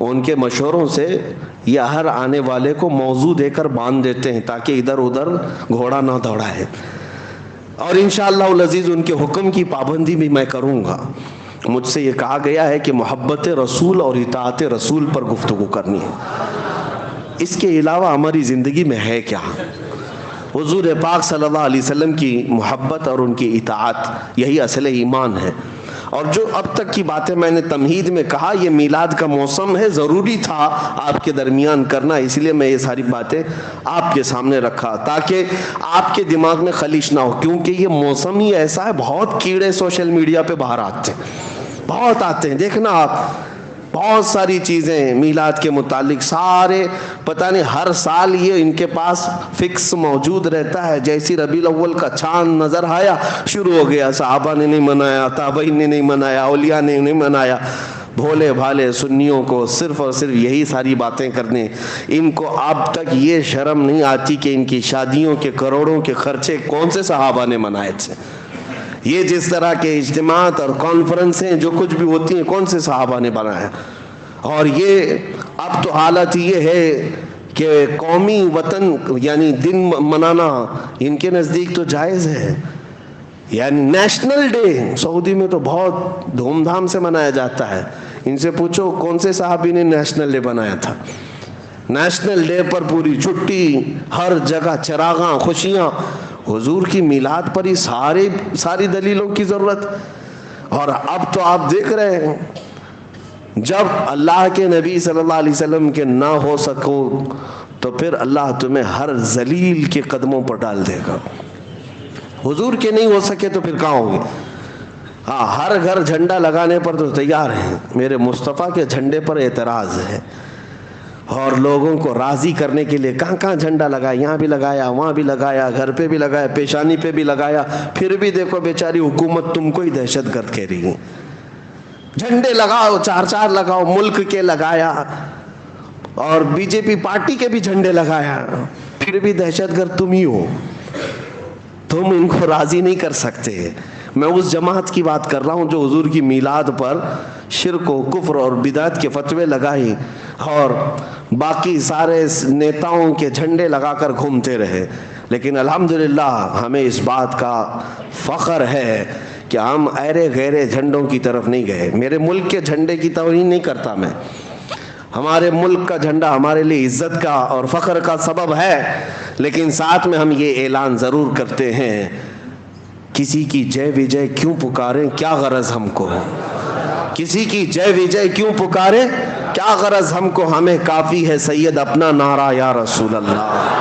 ان کے مشوروں سے یہ ہر آنے والے کو موضوع دے کر باندھ دیتے ہیں تاکہ ادھر ادھر گھوڑا نہ دوڑائے. اور انشاءاللہ العزیز ان کے حکم کی پابندی بھی میں کروں گا. مجھ سے یہ کہا گیا ہے کہ محبت رسول اور اطاعت رسول پر گفتگو کرنی ہے. اس کے علاوہ ہماری زندگی میں ہے کیا؟ حضور پاک صلی اللہ علیہ وسلم کی محبت اور ان کی اطاعت، یہی اصل ایمان ہے. اور جو اب تک کی باتیں میں نے تمہید میں کہا، یہ میلاد کا موسم ہے، ضروری تھا آپ کے درمیان کرنا، اس لیے میں یہ ساری باتیں آپ کے سامنے رکھا تاکہ آپ کے دماغ میں خلیش نہ ہو، کیونکہ یہ موسم ہی ایسا ہے. بہت کیڑے سوشل میڈیا پہ باہر آتے ہیں، بہت آتے ہیں. دیکھنا آپ، بہت ساری چیزیں میلاد کے متعلق، سارے پتہ نہیں ہر سال یہ ان کے پاس فکس موجود رہتا ہے. جیسی ربیع الاول کا چاند نظر آیا شروع ہو گیا، صحابہ نے نہیں منایا، تابعین نے نہیں منایا، اولیاء نے نہیں منایا. بھولے بھالے سنیوں کو صرف اور صرف یہی ساری باتیں کرنے. ان کو اب تک یہ شرم نہیں آتی کہ ان کی شادیوں کے کروڑوں کے خرچے کون سے صحابہ نے منائے تھے. یہ جس طرح کے اجتماعات اور کانفرنسیں جو کچھ بھی ہوتی ہیں کون سے صحابہ نے بنایا. اور یہ اب تو حالت یہ ہے کہ قومی وطن یعنی دن منانا ان کے نزدیک تو جائز ہے. یعنی نیشنل ڈے سعودی میں تو بہت دھوم دھام سے منایا جاتا ہے. ان سے پوچھو کون سے صحابی نے نیشنل ڈے بنایا تھا. نیشنل ڈے پر پوری چھٹی، ہر جگہ چراغاں، خوشیاں. حضور کی میلاد پر ہی ساری دلیلوں کی ضرورت. اور اب تو آپ دیکھ رہے ہیں جب اللہ کے نبی صلی اللہ علیہ وسلم کے نہ ہو سکو تو پھر اللہ تمہیں ہر ذلیل کے قدموں پر ڈال دے گا. حضور کے نہیں ہو سکے تو پھر کہاں ہوں گے؟ ہاں، ہر گھر جھنڈا لگانے پر تو تیار ہیں. میرے مصطفیٰ کے جھنڈے پر اعتراض ہے، اور لوگوں کو راضی کرنے کے لیے کہاں کہاں جھنڈا لگایا، یہاں بھی لگایا، وہاں بھی لگایا، گھر پہ بھی لگایا، پیشانی پہ بھی لگایا. پھر بھی دیکھو بیچاری حکومت تم کو ہی دہشت گرد کہہ رہی ہے. جھنڈے لگاؤ، 4 لگاؤ، ملک کے لگایا، اور بی جے پی پارٹی کے بھی جھنڈے لگایا، پھر بھی دہشت گرد تم ہی ہو. تم ان کو راضی نہیں کر سکتے. میں اس جماعت کی بات کر رہا ہوں جو حضور کی میلاد پر شرک و کفر اور بدعت کے فتوے لگائی اور باقی سارے نیتاؤں کے جھنڈے لگا کر گھومتے رہے. لیکن الحمدللہ ہمیں اس بات کا فخر ہے کہ ہم ایرے غیرے جھنڈوں کی طرف نہیں گئے. میرے ملک کے جھنڈے کی توہین نہیں کرتا میں. ہمارے ملک کا جھنڈا ہمارے لیے عزت کا اور فخر کا سبب ہے، لیکن ساتھ میں ہم یہ اعلان ضرور کرتے ہیں، کسی کی جے وجے کیوں پکاریں، کیا غرض ہم کو؟ کسی کی جے وجے کیوں پکاریں، کیا غرض ہم کو؟ ہمیں کافی ہے سید اپنا نعرہ یا رسول اللہ.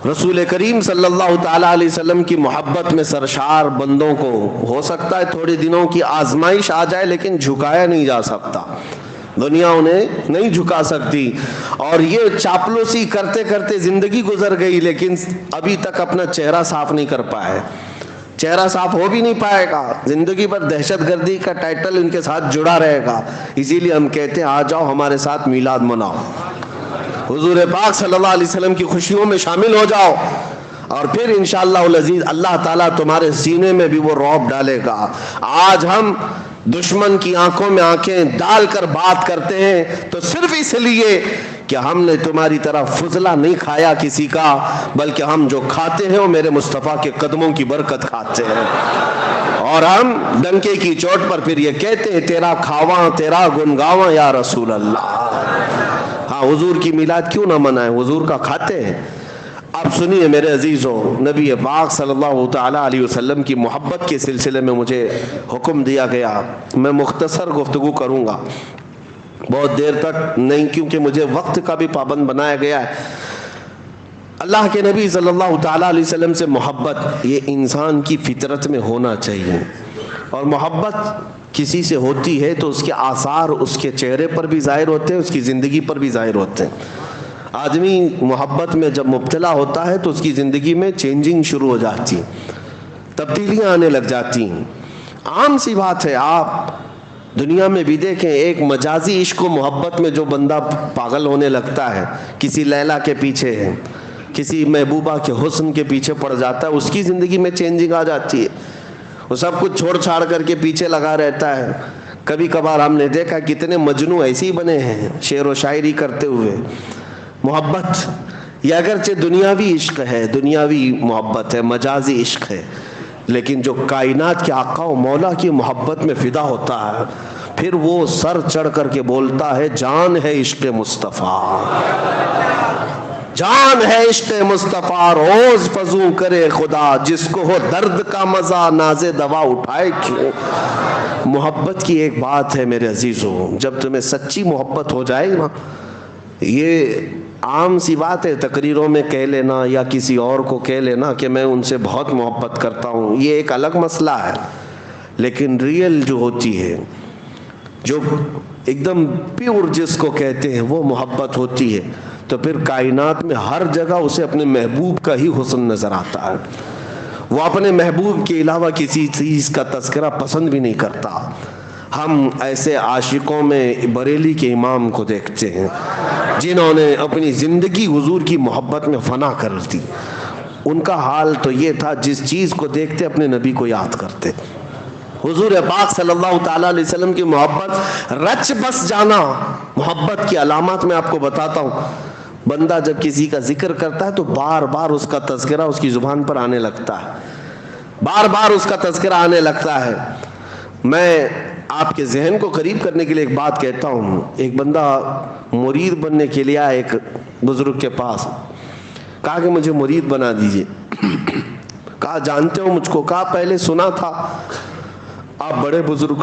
رسول کریم صلی اللہ تعالیٰ علیہ وسلم کی محبت میں سرشار بندوں کو ہو سکتا ہے تھوڑے دنوں کی آزمائش آ جائے، لیکن جھکایا نہیں جا سکتا. دنیا انہیں نہیں جھکا سکتی. اور یہ چاپلوسی کرتے کرتے زندگی گزر گئی، لیکن ابھی تک اپنا چہرہ صاف نہیں کر پائے. چہرہ صاف ہو بھی نہیں پائے گا. زندگی پر دہشت گردی کا ٹائٹل ان کے ساتھ جڑا رہے گا. اسی لیے ہم کہتے ہیں آ جاؤ ہمارے ساتھ میلاد مناؤ، حضور پاک صلی اللہ علیہ وسلم کی خوشیوں میں شامل ہو جاؤ، اور پھر انشاءاللہ العزیز اللہ تعالیٰ تمہارے سینے میں بھی وہ رعب ڈالے گا. آج ہم دشمن کی آنکھوں میں آنکھیں ڈال کر بات کرتے ہیں تو صرف اس لیے کہ ہم نے تمہاری طرح فضلہ نہیں کھایا کسی کا، بلکہ ہم جو کھاتے ہیں وہ میرے مصطفیٰ کے قدموں کی برکت کھاتے ہیں. اور ہم ڈنکے کی چوٹ پر پھر یہ کہتے ہیں تیرا کھاواں تیرا گنگاواں یا رسول اللہ. ہاں، حضور کی میلاد کیوں نہ منائیں، حضور کا کھاتے ہیں. اب سنیے میرے عزیزوں، نبی پاک صلی اللہ تعالیٰ علیہ وسلم کی محبت کے سلسلے میں مجھے حکم دیا گیا. میں مختصر گفتگو کروں گا، بہت دیر تک نہیں، کیونکہ مجھے وقت کا بھی پابند بنایا گیا ہے. اللہ کے نبی صلی اللہ تعالیٰ علیہ وسلم سے محبت یہ انسان کی فطرت میں ہونا چاہیے. اور محبت کسی سے ہوتی ہے تو اس کے آثار اس کے چہرے پر بھی ظاہر ہوتے ہیں، اس کی زندگی پر بھی ظاہر ہوتے ہیں. آدمی محبت میں جب مبتلا ہوتا ہے تو اس کی زندگی میں چینجنگ شروع ہو جاتی ہیں، تبدیلیاں آنے لگ جاتی ہیں. عام سی بات ہے، آپ دنیا میں بھی دیکھیں، ایک مجازی عشق و محبت میں جو بندہ پاگل ہونے لگتا ہے، کسی لیلا کے پیچھے ہے، کسی محبوبہ کے حسن کے پیچھے پڑ جاتا ہے، اس کی زندگی میں چینجنگ آ جاتی ہے، وہ سب کچھ چھوڑ چھاڑ کر کے پیچھے لگا رہتا ہے۔ کبھی کبھار ہم نے دیکھا کتنے مجنوں ایسے ہی بنے ہیں، شعر و شاعری کرتے ہوئے۔ محبت یہ اگرچہ دنیاوی عشق ہے، دنیاوی محبت ہے، مجازی عشق ہے، لیکن جو کائنات کے آقا و مولا کی محبت میں فدا ہوتا ہے، پھر وہ سر چڑھ کر کے بولتا ہے جان ہے عشق مصطفیٰ، جان ہے عشق مصطفیٰ، روز فزوں کرے خدا، جس کو ہو درد کا مزہ ناز دوا اٹھائے کیوں۔ محبت کی ایک بات ہے میرے عزیزوں، جب تمہیں سچی محبت ہو جائے نا، یہ عام سی بات ہے تقریروں میں کہہ لینا یا کسی اور کو کہہ لینا کہ میں ان سے بہت محبت کرتا ہوں، یہ ایک الگ مسئلہ ہے، لیکن ریئل جو ہوتی ہے، جو ایک دم پیور جس کو کہتے ہیں، وہ محبت ہوتی ہے، تو پھر کائنات میں ہر جگہ اسے اپنے محبوب کا ہی حسن نظر آتا ہے، وہ اپنے محبوب کے علاوہ کسی چیز کا تذکرہ پسند بھی نہیں کرتا۔ ہم ایسے عاشقوں میں بریلی کے امام کو دیکھتے ہیں جنہوں نے اپنی زندگی حضور کی محبت میں فنا کر دی۔ ان کا حال تو یہ تھا، جس چیز کو دیکھتے اپنے نبی کو یاد کرتے۔ حضور پاک صلی اللہ تعالیٰ علیہ وسلم کی محبت، رچ بس جانا۔ محبت کی علامات میں آپ کو بتاتا ہوں، بندہ جب کسی کا ذکر کرتا ہے تو بار بار اس کا تذکرہ اس کی زبان پر آنے لگتا ہے، بار بار اس کا تذکرہ آنے لگتا ہے۔ میں آپ کے ذہن کو قریب کرنے کے لیے ایک بات کہتا ہوں۔ ایک بندہ مرید بننے کے لیے آیا ایک بزرگ کے پاس، کہا کہ مجھے مرید بنا دیجئے۔ کہا جانتے ہو مجھ کو؟ کہا پہلے سنا تھا، آپ بڑے بزرگ،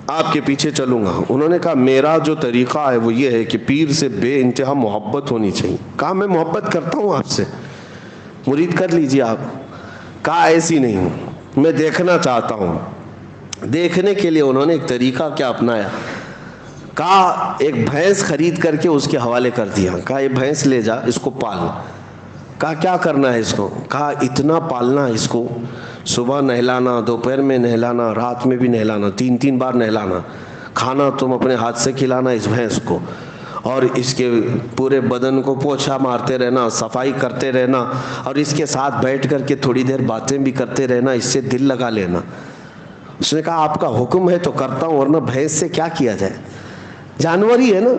آپ کے پیچھے چلوں گا۔ انہوں نے کہا میرا جو طریقہ ہے وہ یہ ہے کہ پیر سے بے انتہا محبت ہونی چاہیے۔ کہا میں محبت کرتا ہوں آپ سے، مرید کر لیجئے آپ۔ کہا ایسی نہیں، میں دیکھنا چاہتا ہوں۔ دیکھنے کے لیے انہوں نے ایک طریقہ کیا اپنایا، کہا ایک بھینس خرید کر کے اس کے حوالے کر دیا، کہا یہ بھینس لے جا، اس کو پال۔ کہا کیا کرنا ہے اس کو؟ کہا اتنا پالنا ہے اس کو، صبح نہلانا، دوپہر میں نہلانا، رات میں بھی نہلانا، 3 بار نہلانا، کھانا تم اپنے ہاتھ سے کھلانا اس بھینس کو، اور اس کے پورے بدن کو پوچھا مارتے رہنا، صفائی کرتے رہنا، اور اس کے ساتھ بیٹھ کر کے تھوڑی دیر باتیں بھی کرتے رہنا، اس سے دل لگا لینا۔ اس نے کہا آپ کا حکم ہے تو کرتا ہوں، ورنہ بھینس سے کیا کیا جائے، جانور ہی ہے نا۔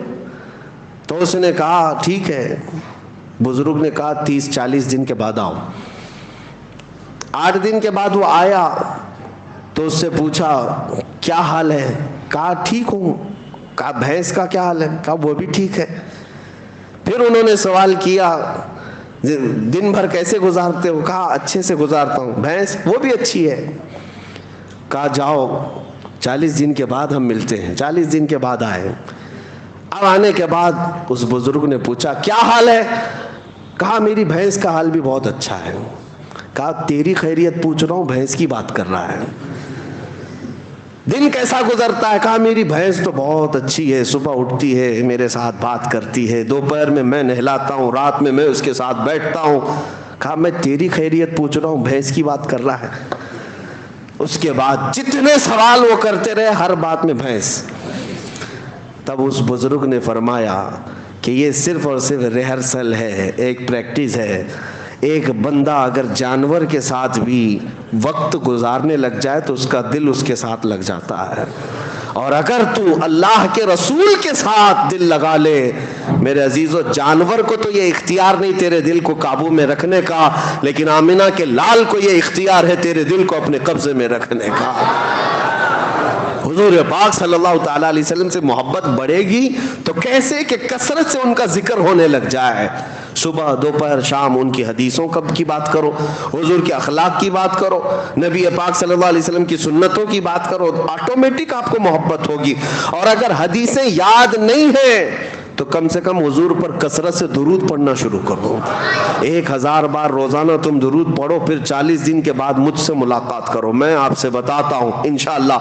تو اس نے کہا ٹھیک ہے۔ بزرگ نے کہا 30-40 دن کے بعد آؤ۔ 8 دن کے بعد وہ آیا تو اس سے پوچھا کیا حال ہے؟ کہا ٹھیک ہوں۔ کہا بھینس کا کیا حال ہے؟ کہا وہ بھی ٹھیک ہے۔ پھر انہوں نے سوال کیا دن بھر کیسے گزارتے ہو؟ کہا اچھے سے گزارتا ہوں۔ بھینس؟ وہ بھی اچھی ہے۔ کہا جاؤ 40 دن کے بعد ہم ملتے ہیں۔ 40 دن کے بعد آئے۔ اب آنے کے بعد اس بزرگ نے پوچھا کیا حال ہے؟ کہا میری بھینس کا حال بھی بہت اچھا ہے۔ کہا تیری خیریت پوچھ رہا ہوں، بھینس کی بات کر رہا ہے۔ دن کیسا گزرتا ہے؟ کہا میری بھینس تو بہت اچھی ہے، صبح اٹھتی ہے میرے ساتھ بات کرتی ہے، دوپہر میں نہلاتا ہوں، رات میں اس کے ساتھ بیٹھتا ہوں۔ کہا میں تیری خیریت پوچھ رہا ہوں، بھینس کی بات کر رہا ہے۔ اس کے بعد جتنے سوال وہ کرتے رہے، ہر بات میں بھینس۔ تب اس بزرگ نے فرمایا کہ یہ صرف اور صرف ریہرسل ہے، ایک پریکٹس ہے۔ ایک بندہ اگر جانور کے ساتھ بھی وقت گزارنے لگ جائے تو اس کا دل اس کے ساتھ لگ جاتا ہے، اور اگر تو اللہ کے رسول کے ساتھ دل لگا لے میرے عزیزو، جانور کو تو یہ اختیار نہیں تیرے دل کو قابو میں رکھنے کا، لیکن آمنہ کے لال کو یہ اختیار ہے تیرے دل کو اپنے قبضے میں رکھنے کا۔ حضور پاک صلی اللہ تعالیٰ علیہ وسلم سے محبت بڑھے گی تو کیسے کہ کثرت سے ان کا ذکر ہونے لگ جائے، صبح دوپہر شام ان کی حدیثوں کی بات کرو، حضور کے اخلاق کی بات کرو، نبی پاک صلی اللہ علیہ وسلم کی سنتوں کی بات کرو، آٹومیٹک آپ کو محبت ہوگی۔ اور اگر حدیثیں یاد نہیں ہیں تو کم سے کم حضور پر کثرت سے درود پڑھنا شروع کرو. 1000 بار روزانہ تم درود پڑھو, پھر 40 دن کے بعد مجھ سے ملاقات کرو. میں آپ سے بتاتا ہوں انشاءاللہ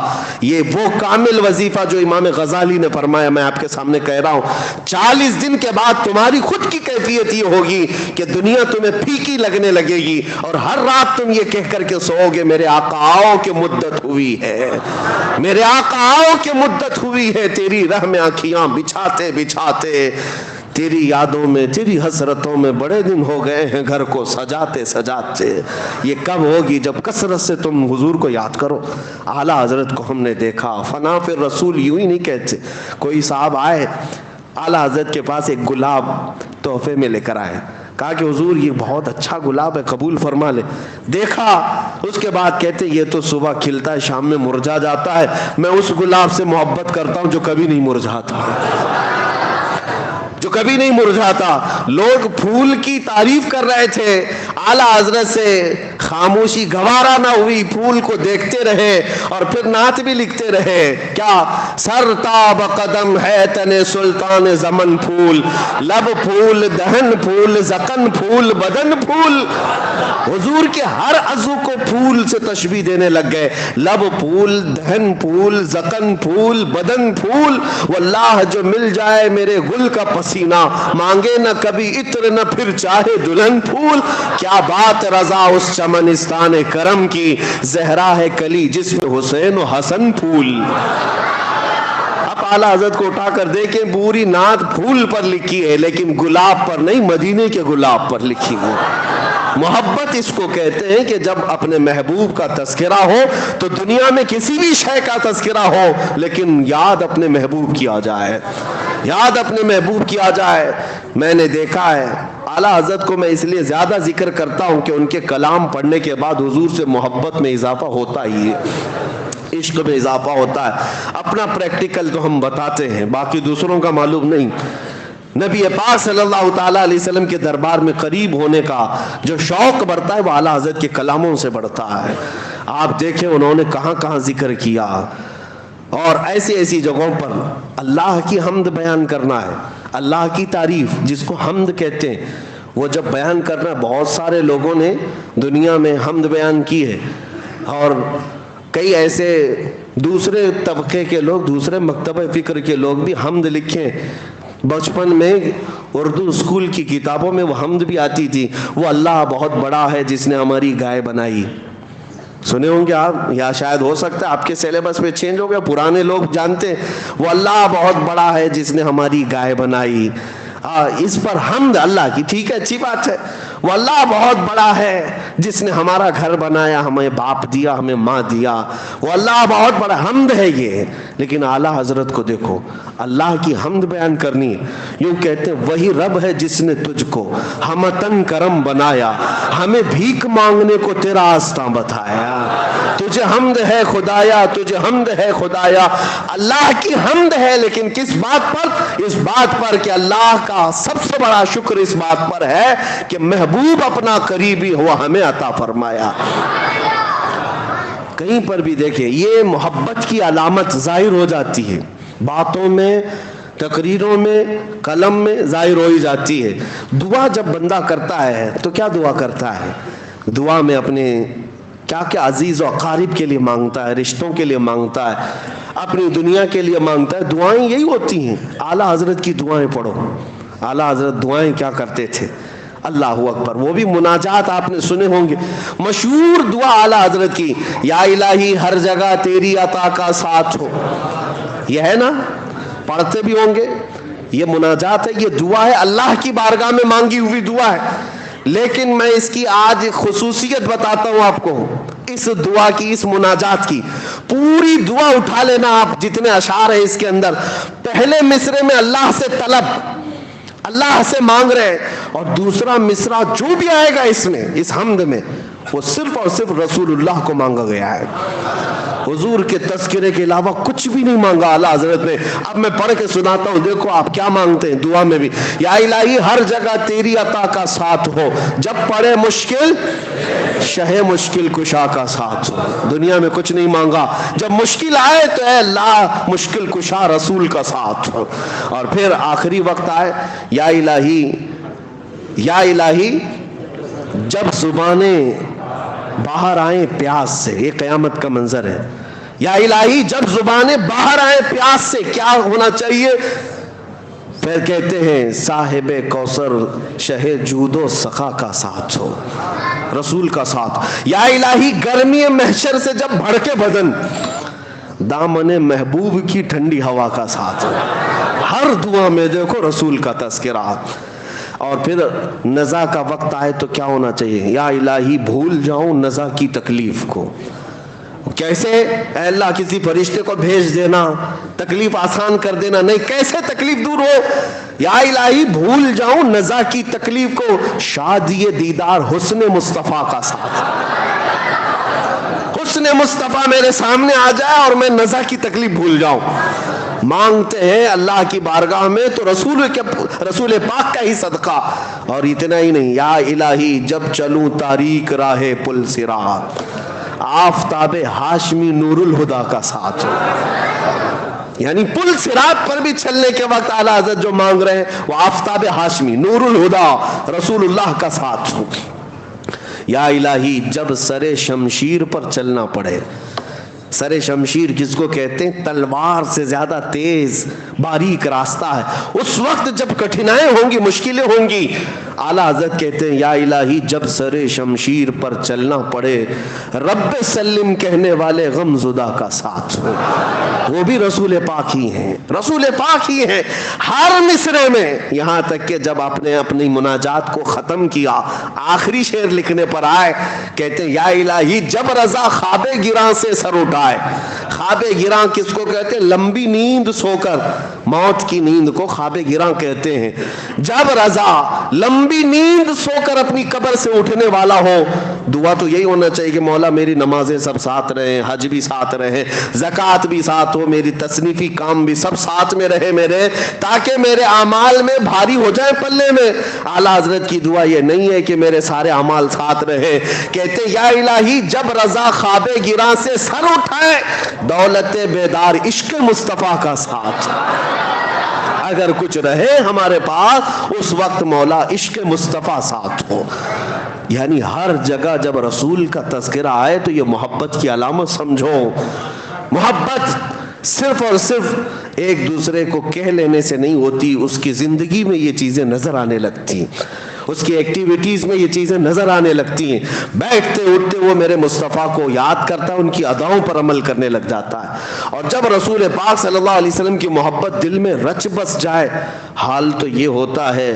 یہ وہ کامل وظیفہ جو امام غزالی نے فرمایا, میں آپ کے سامنے کہہ رہا ہوں. 40 دن کے بعد تمہاری خود کی کیفیت یہ ہوگی کہ دنیا تمہیں پھیکی لگنے لگے گی, اور ہر رات تم یہ کہہ کر کے سو گے میرے آقا آؤ کہ مدت ہوئی ہے, میرے آقا آؤ کہ مدت ہوئی ہے. تیری راہ میں آنکھیاں بچھاتے بچھاتے, تیری یادوں میں, تیری حسرتوں میں بڑے دن ہو گئے ہیں گھر کو سجاتے سجاتے. یہ کب ہوگی؟ جب کثرت سے تم حضور کو یاد کرو. اعلیٰ حضرت کو ہم نے دیکھا, فنا پھر رسول یوں ہی نہیں کہتے. کوئی صاحب آئے اعلیٰ حضرت کے پاس, ایک گلاب تحفے میں لے کر آئے. کہا کہ حضور یہ بہت اچھا گلاب ہے, قبول فرما لے. دیکھا, اس کے بعد کہتے یہ تو صبح کھلتا ہے شام میں مرجھا جاتا ہے, میں اس گلاب سے محبت کرتا ہوں جو کبھی نہیں مرجھاتا, جو کبھی نہیں مرجھاتا. لوگ پھول کی تعریف کر رہے تھے, اعلیٰ حضرت سے خاموشی گوارا نہ ہوئی, پھول کو دیکھتے رہے اور پھر نعت بھی لکھتے رہے. کیا؟ سر تاب قدم ہے تن سلطان زمن پھول, لب پھول, دہن پھول, زکن پھول, بدن پھول. حضور کے ہر عضو کو پھول سے تشبیہ دینے لگ گئے. لب پھول, دہن پھول, زکن پھول, بدن پھول. واللہ جو مل جائے میرے گل کا پسینہ, مانگے نہ کبھی عطر نہ پھر چاہے دلہن پھول. کیا بات رضا اس چمنستان کرم کی, زہرا ہے کلی جس میں حسین و حسن پھول. اب اعلیٰ حضرت کو اٹھا کر دیکھیں, پوری نعت پھول پر لکھی ہے لیکن گلاب پر نہیں, مدینے کے گلاب پر لکھی ہے. محبت اس کو کہتے ہیں کہ جب اپنے محبوب کا تذکرہ ہو تو دنیا میں کسی بھی شے کا تذکرہ ہو لیکن یاد اپنے محبوب کیا جائے, یاد اپنے محبوب کیا جائے. میں نے دیکھا ہے اعلیٰ حضرت کو میں اس لیے زیادہ ذکر کرتا ہوں کہ ان کے کلام پڑھنے کے بعد حضور سے محبت میں اضافہ ہوتا ہی ہے, عشق میں اضافہ ہوتا ہے. اپنا پریکٹیکل تو ہم بتاتے ہیں, باقی دوسروں کا معلوم نہیں. نبی پاک صلی اللہ تعالیٰ علیہ وسلم کے دربار میں قریب ہونے کا جو شوق بڑھتا ہے وہ اعلیٰ حضرت کے کلاموں سے بڑھتا ہے. آپ دیکھیں انہوں نے کہاں کہاں ذکر کیا, اور ایسی ایسی جگہوں پر اللہ کی حمد بیان کرنا ہے, اللہ کی تعریف جس کو حمد کہتے ہیں, وہ جب بیان کرنا ہے. بہت سارے لوگوں نے دنیا میں حمد بیان کی ہے, اور کئی ایسے دوسرے طبقے کے لوگ, دوسرے مکتبہ فکر کے لوگ بھی حمد لکھیں. بچپن میں اردو اسکول کی کتابوں میں وہ حمد بھی آتی تھی, وہ اللہ بہت بڑا ہے جس نے ہماری گائے بنائی. سنے ہوں گے آپ, یا شاید ہو سکتا ہے آپ کے سیلیبس میں چینج ہو گیا, پرانے لوگ جانتے ہیں. وہ اللہ بہت بڑا ہے جس نے ہماری گائے بنائی. اس پر حمد اللہ کی, ٹھیک ہے, اچھی بات ہے. وہ اللہ بہت بڑا ہے جس نے ہمارا گھر بنایا, ہمیں باپ دیا, ہمیں ماں دیا. وہ اللہ بہت بڑا حمد ہے یہ. لیکن اعلیٰ حضرت کو دیکھو, اللہ کی حمد بیان کرنی ہے. یوں کہتے ہیں وہی رب ہے جس نے تجھ کو ہمتن کرم بنایا, ہمیں بھیک مانگنے کو تیرا آستاں بتایا. تجھے حمد ہے خدایا, تجھے حمد ہے خدایا. اللہ کی حمد ہے, لیکن کس بات پر؟ اس بات پر کہ اللہ کا سب سے بڑا شکر اس بات پر ہے کہ محبوب اپنا قریبی ہوا ہمیں عطا فرمایا. کہیں پر بھی دیکھیں یہ محبت کی علامت ظاہر ہو جاتی ہے, باتوں میں, تقریروں میں, قلم میں ظاہر ہو ہی جاتی ہے. دعا جب بندہ کرتا ہے تو کیا دعا کرتا ہے؟ دعا میں اپنے کیا کیا عزیز و اقارب کے لیے مانگتا ہے, رشتوں کے لیے مانگتا ہے, اپنی دنیا کے لیے مانگتا ہے. دعائیں یہی ہوتی ہیں. اعلیٰ حضرت کی دعائیں پڑھو. اعلیٰ حضرت دعائیں کیا کرتے تھے؟ اللہ اکبر. وہ بھی مناجات آپ نے سنے ہوں گے, مشہور دعا اعلیٰ حضرت کی, یا الہی ہر جگہ تیری عطا کا ساتھ ہو. یہ ہے نا, پڑھتے بھی ہوں گے. یہ مناجات ہے, یہ دعا ہے, اللہ کی بارگاہ میں مانگی ہوئی دعا ہے. لیکن میں اس کی آج خصوصیت بتاتا ہوں آپ کو, اس دعا کی, اس مناجات کی. پوری دعا اٹھا لینا آپ, جتنے اشعار ہیں اس کے اندر. پہلے مصرے میں اللہ سے طلب, اللہ سے مانگ رہے, اور دوسرا مصرع جو بھی آئے گا اس میں, اس حمد میں, وہ صرف اور صرف رسول اللہ کو مانگا گیا ہے. حضور کے تذکرے کے علاوہ کچھ بھی نہیں مانگا اعلیٰ حضرت نے. اب میں پڑھ کے سناتا ہوں, دیکھو آپ کیا مانگتے ہیں دعا میں بھی. یا الہی ہر جگہ تیری عطا کا ساتھ ہو, جب پڑے مشکل شہ مشکل کشا کا ساتھ ہو. دنیا میں کچھ نہیں مانگا, جب مشکل آئے تو اے اللہ مشکل کشا رسول کا ساتھ ہو. اور پھر آخری وقت آئے, یا الہی یا الہی جب زبانیں باہر آئیں پیاس سے, یہ قیامت کا منظر ہے. یا الہی جب زبانیں باہر آئیں پیاس سے کیا ہونا چاہیے؟ پھر کہتے ہیں صاحب کوثر شہ جود و سخا کا ساتھ ہو, رسول کا ساتھ. یا الہی گرمی محشر سے جب بھڑکے بدن, دامن محبوب کی ٹھنڈی ہوا کا ساتھ ہو. ہر دعا میں دیکھو رسول کا تذکرہ. اور پھر نزا کا وقت آئے تو کیا ہونا چاہیے؟ یا الہی بھول جاؤں نزا کی تکلیف کو. کیسے؟ اے اللہ کسی فرشتے کو بھیج دینا, تکلیف آسان کر دینا. نہیں, کیسے تکلیف دور ہو؟ یا الہی بھول جاؤں نزا کی تکلیف کو, شادی دیدار حسن مصطفیٰ کا ساتھ. حسن مصطفیٰ میرے سامنے آ جائے اور میں نزا کی تکلیف بھول جاؤں. مانگتے ہیں اللہ کی بارگاہ میں تو رسول پاک کا ہی صدقہ. اور اتنا ہی نہیں, یا الہی جب چلوں تاریک راہ پل صراط, آفتاب ہاشمی نور الہدا کا ساتھ ہو. یعنی پل صراط پر بھی چلنے کے وقت اعلیٰ حضرت جو مانگ رہے ہیں وہ آفتاب ہاشمی نور الہدا رسول اللہ کا ساتھ ہو. یا الہی جب سر شمشیر پر چلنا پڑے, سر شمشیر جس کو کہتے ہیں تلوار سے زیادہ تیز باریک راستہ ہے, اس وقت جب کٹھنائیں ہوں گی, مشکلیں ہوں گی, اعلیٰ حضرت کہتے ہیں یا الہی جب سر شمشیر پر چلنا پڑے رب سلم کہنے والے غم زدہ کا ساتھ ہو. وہ بھی رسول پاک ہی ہیں, رسول پاک ہی ہیں ہر مصرے میں. یہاں تک کہ جب آپ نے اپنی مناجات کو ختم کیا, آخری شعر لکھنے پر آئے, کہتے ہیں یا الہی جب رضا خواب گراں سے سر اٹھائے. خواب گراں کس کو کہتے ہیں؟ لمبی نیند سو کر, موت کی نیند کو خواب گراں کہتے ہیں. جب رضا لمبی نیند سو کر اپنی قبر سے اٹھنے والا ہو, دعا تو یہی ہونا چاہیے کہ مولا میری نمازیں سب ساتھ رہیں, حج بھی ساتھ رہے, زکوٰۃ بھی ساتھ ہو, میری تصنیفی کام بھی سب ساتھ میں رہے میرے, تاکہ میرے اعمال میں بھاری ہو جائے پلے میں. اعلیٰ حضرت کی دعا یہ نہیں ہے کہ میرے سارے اعمال ساتھ رہے. کہتے یا الہی جب رضا خواب گراں سے سر اٹھائے دولت بیدار عشق مصطفیٰ کا ساتھ. اگر کچھ رہے ہمارے پاس اس وقت مولا عشق مصطفیٰ ساتھ ہو. یعنی ہر جگہ جب رسول کا تذکرہ آئے تو یہ محبت کی علامت سمجھو. محبت صرف اور صرف ایک دوسرے کو کہہ لینے سے نہیں ہوتی, اس کی زندگی میں یہ چیزیں نظر آنے لگتی, اس کی ایکٹیویٹیز میں یہ چیزیں نظر آنے لگتی ہیں. بیٹھتے اٹھتے وہ میرے مصطفیٰ کو یاد کرتا ہے, ان کی اداؤں پر عمل کرنے لگ جاتا ہے. اور جب رسول پاک صلی اللہ علیہ وسلم کی محبت دل میں رچ بس جائے, حال تو یہ ہوتا ہے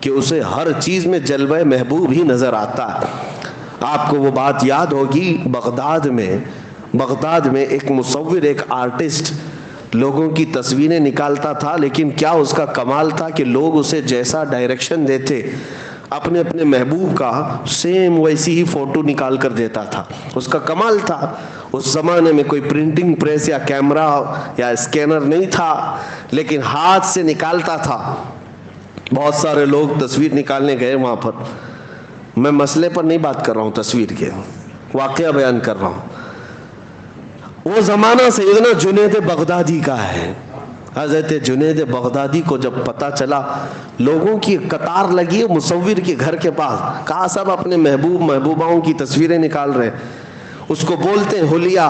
کہ اسے ہر چیز میں جلوہ محبوب ہی نظر آتا ہے. آپ کو وہ بات یاد ہوگی, بغداد میں ایک مصور, ایک آرٹسٹ لوگوں کی تصویریں نکالتا تھا, لیکن کیا اس کا کمال تھا کہ لوگ اسے جیسا ڈائریکشن دیتے اپنے اپنے محبوب کا سیم ویسی ہی فوٹو نکال کر دیتا تھا. اس کا کمال تھا. اس زمانے میں کوئی پرنٹنگ پریس یا کیمرہ یا اسکینر نہیں تھا, لیکن ہاتھ سے نکالتا تھا. بہت سارے لوگ تصویر نکالنے گئے وہاں پر. میں مسئلے پر نہیں بات کر رہا ہوں, تصویر کے واقعہ بیان کر رہا ہوں. وہ زمانہ سیدنا جنید بغدادی کا ہے. حضرت جنید بغدادی کو جب پتا چلا لوگوں کی قطار لگی ہے مصور کے گھر کے پاس, کہا سب اپنے محبوباؤں کی تصویریں نکال رہے. اس کو بولتے ہیں حلیہ,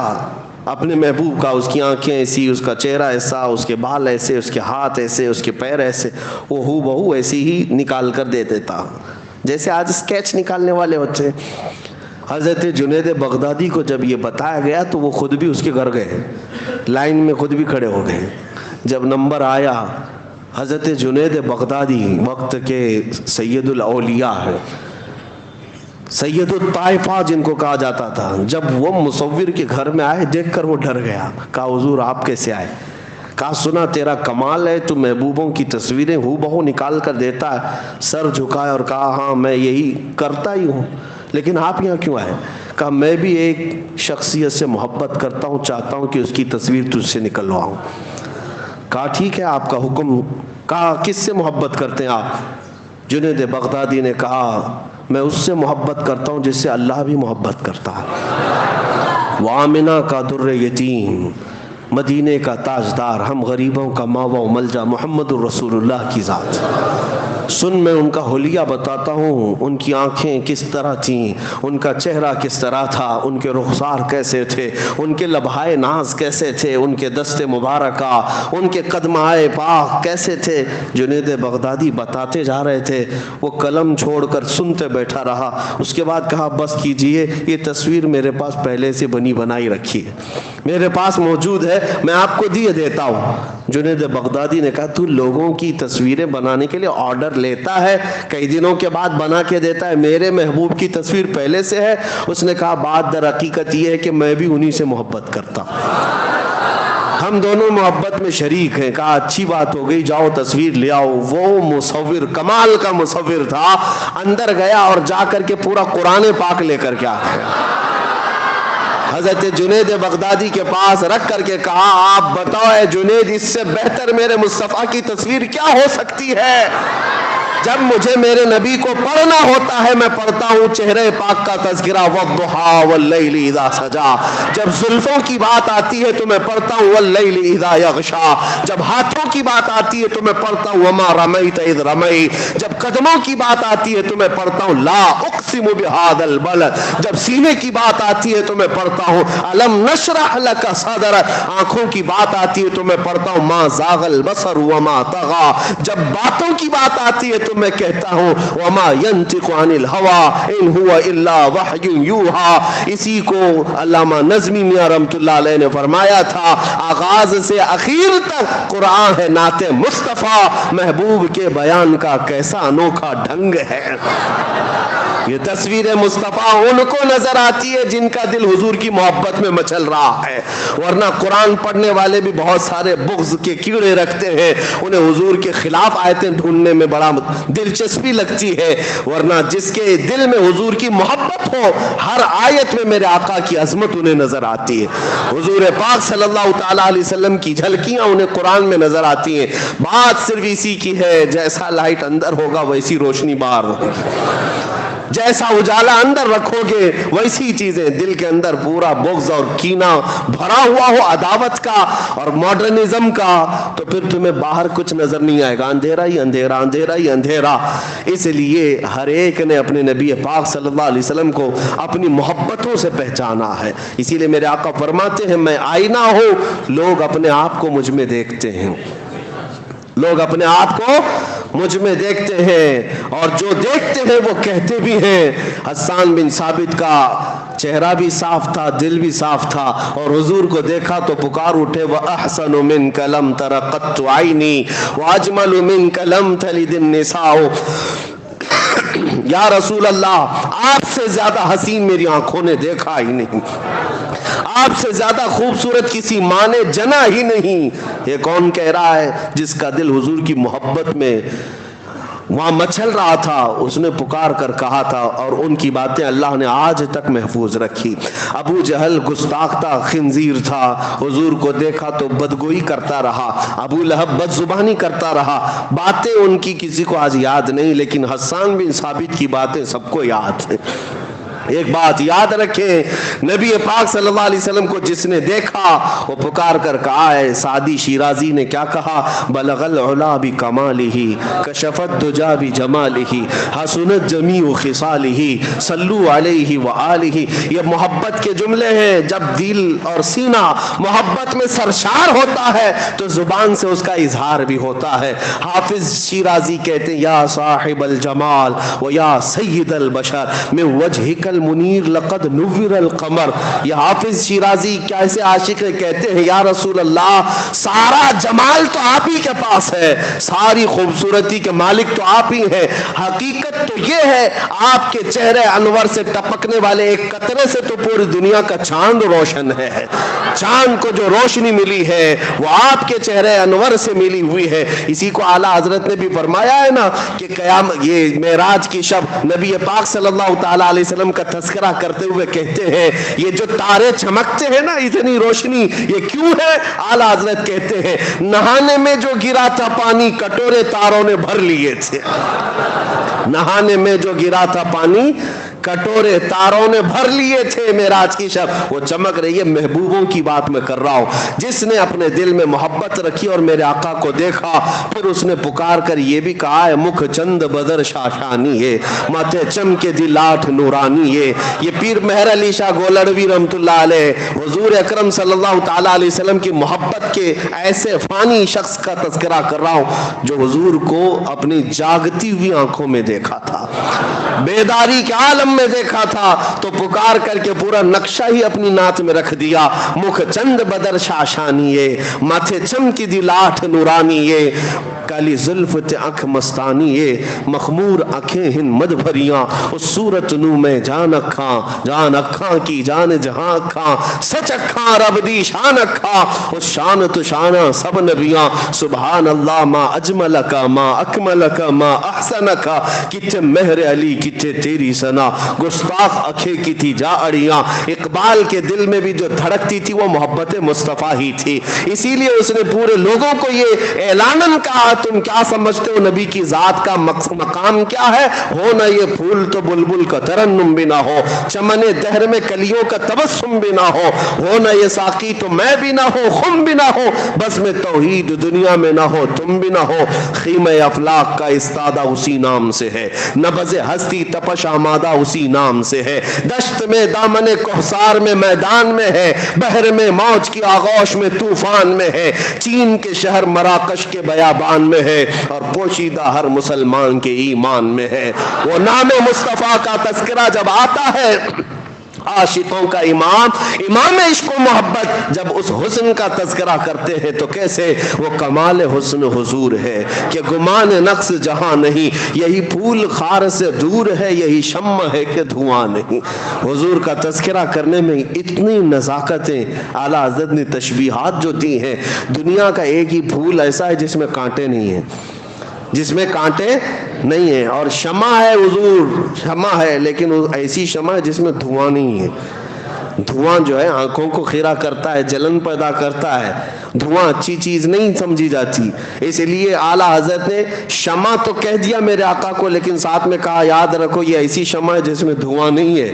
اپنے محبوب کا, اس کی آنکھیں ایسی, اس کا چہرہ ایسا, اس کے بال ایسے, اس کے ہاتھ ایسے, اس کے پیر ایسے. وہ ہو بہو ایسی ہی نکال کر دے دیتا جیسے آج اسکیچ نکالنے والے ہوتے. حضرت جنید بغدادی کو جب یہ بتایا گیا تو وہ خود بھی اس کے گھر گئے, لائن میں خود بھی کھڑے ہو گئے. جب نمبر آیا, حضرت جنید بغدادی وقت کے سید الاولیاء ہے, سید الطائفہ جن کو کہا جاتا تھا, جب وہ مصور کے گھر میں آئے دیکھ کر وہ ڈر گیا. کہا حضور آپ کیسے آئے؟ کہا سنا تیرا کمال ہے, تو محبوبوں کی تصویریں ہو بہو نکال کر دیتا ہے. سر جھکایا اور کہا ہاں میں یہی کرتا ہی ہوں, لیکن آپ یہاں کیوں آئے؟ کہا میں بھی ایک شخصیت سے محبت کرتا ہوں, چاہتا ہوں کہ اس کی تصویر تجھ سے نکلواؤں. کہا ٹھیک ہے آپ کا حکم. کہا کس سے محبت کرتے ہیں آپ؟ جنید بغدادی نے کہا میں اس سے محبت کرتا ہوں جس سے اللہ بھی محبت کرتا ہے۔ وہ آمنہ کا در یتیم، مدینے کا تاجدار، ہم غریبوں کا ماوا و ملجا، محمد الرسول اللہ کی ذات۔ سن میں ان کا حلیہ بتاتا ہوں، ان کی آنکھیں کس طرح تھیں، ان کا چہرہ کس طرح تھا، ان کے رخسار کیسے تھے، ان کے لبہائے ناز کیسے تھے، ان کے دست مبارکہ، ان کے قدمائے پاک کیسے تھے۔ جنید بغدادی بتاتے جا رہے تھے، وہ قلم چھوڑ کر سنتے بیٹھا رہا۔ اس کے بعد کہا بس کیجئے، یہ تصویر میرے پاس پہلے سے بنی بنائی رکھی ہے، میرے پاس موجود ہے، میں آپ کو دیے دیتا ہوں۔ جنید بغدادی نے کہا تو لوگوں کی تصویریں بنانے کے لیے آرڈر لیتا ہے، کئی دنوں کے بعد بنا کے دیتا ہے، میرے محبوب کی تصویر پہلے سے ہے۔ اس نے کہا بات در حقیقت یہ ہے کہ میں بھی انہی سے محبت کرتا ہوں، ہم دونوں محبت میں شریک ہیں۔ کہا اچھی بات ہو گئی، جاؤ تصویر لے آؤ۔ وہ مصور کمال کا مصور تھا، اندر گیا اور جا کر کے پورا قرآن پاک لے کر کے آ گیا۔ حضرت جنید بغدادی کے پاس رکھ کر کے کہا آپ بتاؤ اے جنید، اس سے بہتر میرے مصطفیٰ کی تصویر کیا ہو سکتی ہے؟ جب مجھے میرے نبی کو پڑھنا ہوتا ہے میں پڑھتا ہوں چہرے پاک کا تذکرہ، والضحیٰ واللیل اذا سجا۔ جب زلفوں کی بات آتی ہے تو میں پڑھتا ہوں واللیل اذا یغشا۔ جب ہاتھوں کی بات آتی ہے تو میں پڑھتا ہوں وما رمیت اذ رمیت۔ جب قدموں کی بات آتی ہے تو میں پڑھتا ہوں لا اقسم بہذا البلد۔ جب سینے کی بات آتی ہے تو میں پڑھتا ہوں الم نشرح لک صدرک۔ آنکھوں کی بات آتی ہے تو میں پڑھتا ہوں ما زاغ البصر وما طغى۔ جب باتوں کی بات آتی ہے تو میں کہتا ہوں وما ينطق عن الهوى ان هو الا وحی یوحى۔ اسی کو علامہ نظمی میاں رحمۃ اللہ علیہ نے فرمایا تھا، آغاز سے اخیر تک قرآن ہے نعت مصطفیٰ، محبوب کے بیان کا کیسا انوکھا ڈھنگ ہے۔ یہ تصویر مصطفیٰ ان کو نظر آتی ہے جن کا دل حضور کی محبت میں مچل رہا ہے، ورنہ قرآن پڑھنے والے بھی بہت سارے بغض کے کیڑے رکھتے ہیں، انہیں حضور کے خلاف آیتیں ڈھونڈنے میں بڑا دلچسپی لگتی ہے، ورنہ جس کے دل میں حضور کی محبت ہو ہر آیت میں میرے آقا کی عظمت انہیں نظر آتی ہے۔ حضور پاک صلی اللہ تعالیٰ علیہ وسلم کی جھلکیاں انہیں قرآن میں نظر آتی ہیں۔ بات صرف اسی کی ہے، جیسا لائٹ اندر ہوگا ویسی روشنی باہر ہوگی، جیسا اجالا اندر رکھو گے ویسی چیزیں۔ دل کے اندر پورا بغض اور کینہ بھرا ہوا ہو عداوت کا اور ماڈرنزم کا تو پھر تمہیں باہر کچھ نظر نہیں آئے گا، اندھیرا ہی اندھیرا، اندھیرا ہی اندھیرا۔ اس لیے ہر ایک نے اپنے نبی پاک صلی اللہ علیہ وسلم کو اپنی محبتوں سے پہچانا ہے۔ اسی لیے میرے آقا فرماتے ہیں میں آئینہ ہوں، لوگ اپنے آپ کو مجھ میں دیکھتے ہیں، لوگ اپنے آپ کو مجھ میں دیکھتے ہیں اور جو دیکھتے ہیں وہ کہتے بھی ہیں۔ حسان بن ثابت کا چہرہ بھی صاف تھا، دل بھی صاف تھا، اور حضور کو دیکھا تو پکار اٹھے وَأَحْسَنُ مِنْكَ لَمْ تَرَ قَطُّ عَيْنِي وَأَجْمَلُ مِنْكَ لَمْ تَلِدِ النِّسَاءُ۔ یا رسول اللہ آپ سے زیادہ حسین میری آنکھوں نے دیکھا ہی نہیں، آپ سے زیادہ خوبصورت کسی ماں نے جنا ہی نہیں۔ یہ کون کہہ رہا ہے؟ جس کا دل حضور کی محبت میں وہاں مچل رہا تھا، اس نے پکار کر کہا تھا، اور ان کی باتیں اللہ نے آج تک محفوظ رکھی۔ ابو جہل گستاخ تھا، خنزیر تھا، حضور کو دیکھا تو بدگوئی کرتا رہا، ابو لہب بد زبانی کرتا رہا، باتیں ان کی کسی کو آج یاد نہیں، لیکن حسان بن ثابت کی باتیں سب کو یاد ہیں۔ ایک بات یاد رکھیں، نبی پاک صلی اللہ علیہ وسلم کو جس نے دیکھا وہ پکار کر کہا ہے، سعدی شیرازی نے کیا کہا، بلغ العلا بکمالہ کشف الدجا بجمالہ حسنت جمیع خصالہ صلو علیہ وآلہ۔ یہ محبت کے جملے ہیں، جب دل اور سینہ محبت میں سرشار ہوتا ہے تو زبان سے اس کا اظہار بھی ہوتا ہے۔ حافظ شیرازی کہتے ہیں یا صاحب الجمال و یا سید البشر من وجہک المنیر لقد نور القمر۔ یہ حافظ شیرازی کیسے عاشق کہتے ہیں یا رسول اللہ سارا جمال تو آپ ہی کے پاس ہے، ساری خوبصورتی کے مالک تو آپ ہی ہیں، حقیقت تو یہ ہے آپ کے چہرے انور سے ٹپکنے والے ایک قطرے سے تو پوری دنیا کا چاند روشن ہے، چاند کو جو روشنی ملی ہے وہ آپ کے چہرے انور سے ملی ہوئی ہے۔ اسی کو اعلیٰ حضرت نے بھی فرمایا ہے نا کہ قیامت یہ معراج کی شب نبی پاک صلی اللہ تعالیٰ علیہ وسلم کا تذکرہ کرتے ہوئے کہتے ہیں یہ جو تارے چمکتے ہیں نا اتنی روشنی یہ کیوں ہے؟ اعلیٰ حضرت کہتے ہیں نہانے میں جو گرا تھا پانی کٹورے تاروں نے بھر لیے تھے، نہانے میں جو گرا تھا پانی کٹورے تاروں نے بھر لیے تھے معراج کی شب. وہ چمک رہی ہے. محبوبوں کی بات میں کر رہا ہوں. جس نے اپنے دل میں محبت رکھی اور میرے آقا کو دیکھا, پھر اس نے پکار کر یہ بھی کہا ہے مکھ چند بدر شاشانی ہے, ماتھے چمکے دی لاٹھ نورانی ہے. یہ پیر مہر علی شاہ گولڑوی رحمت اللہ علیہ حضور اکرم صلی اللہ تعالی علیہ وسلم کی محبت کے ایسے فانی شخص کا تذکرہ کر رہا ہوں جو حضور کو اپنی جاگتی ہوئی آنکھوں میں دیکھا تھا, بیداری کے عالم میں دیکھا تھا, تو پکار کر کے پورا نقشہ ہی اپنی نعت میں رکھ دیا. مکھ چند بدر شاشانی ہے, ماتھے چمکی دی لاٹھ نورانی ہے, کالی زلف تے آنکھ مستانی ہے, مخمور آنکھیں ہن مد بھریاں, اس صورت نو میں جان اکھاں کی جان جہاں اکھاں, سچ اکھاں رب دی شان اکھاں, اس شان تو شانہ سب نبیاں. سبحان اللہ ما اجملکا ما اکملکا ما احسنکا, کتے مہر علی کتے تیری سنا, گستاخ اکھے کی تھی جا اڑیاں. اقبال کے دل میں بھی جو دھڑکتی تھی وہ محبت مصطفیٰ ہی تھی, اسی لیے اس نے پورے لوگوں کو یہ اعلاناً کہا تم کیا سمجھتے ہو نبی کی ذات کا مقام کیا ہے, ہو نہ یہ پھول تو بلبل کا ترنم بھی نہ ہو, چمن دہر میں کلیوں کا تبسم بھی نہ ہو نہ یہ ساقی تو میں بھی نہ ہو خم بھی نہ ہو, بس میں توحید دنیا میں نہ ہو تم بھی نہ ہو, خیمہ افلاق کا استادہ اسی نام سے ہے, نبض ہستی تپش آمادہ اسی نام سے ہے, دشت میں دامن کوہسار میں میدان میں ہے, بحر میں موج کی آغوش میں طوفان میں ہے, چین کے شہر مراکش کے بیابان میں ہے, اور پوشیدہ ہر مسلمان کے ایمان میں ہے. وہ نام مصطفیٰ کا تذکرہ جب آتا ہے عاشقوں کا امام عشق و محبت جب اس حسن کا تذکرہ کرتے ہیں تو کیسے وہ کمال حسن حضور ہے کہ گمان نقص جہاں نہیں, یہی پھول خار سے دور ہے, یہی شمع ہے کہ دھواں نہیں. حضور کا تذکرہ کرنے میں اتنی نزاکتیں اعلیٰ حضرت نے تشبیہات جو دی ہیں. دنیا کا ایک ہی پھول ایسا ہے جس میں کانٹے نہیں ہیں, جس میں کانٹے نہیں ہیں, اور شمع ہے حضور, شمع ہے لیکن ایسی شمع ہے جس میں دھواں نہیں ہے. دھواں جو ہے آنکھوں کو خیرہ کرتا ہے, جلن پیدا کرتا ہے, دھواں اچھی چیز نہیں سمجھی جاتی. اس لیے اعلیٰ حضرت نے شمع تو کہہ دیا میرے آقا کو, لیکن ساتھ میں کہا یاد رکھو یہ ایسی شمع ہے جس میں دھواں نہیں ہے.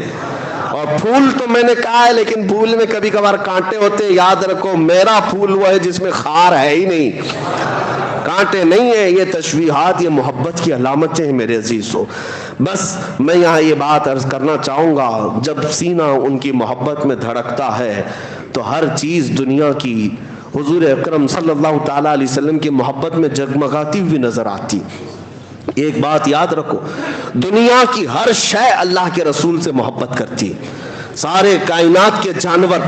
اور پھول تو میں نے کہا ہے لیکن پھول میں کبھی کبھار کانٹے ہوتے, یاد رکھو میرا پھول وہ ہے جس میں خار ہے ہی نہیں, کانٹے نہیں ہیں. یہ تشبیہات یہ محبت کی علامتیں ہیں میرے عزیزو. بس میں یہاں یہ بات عرض کرنا چاہوں گا, جب سینہ ان کی محبت میں دھڑکتا ہے تو ہر چیز دنیا کی حضور اکرم صلی اللہ تعالیٰ علیہ وسلم کی محبت میں جگمگاتی ہوئی نظر آتی. ایک بات یاد رکھو, دنیا کی ہر شے اللہ کے رسول سے محبت کرتی. سارے کائنات کے جانور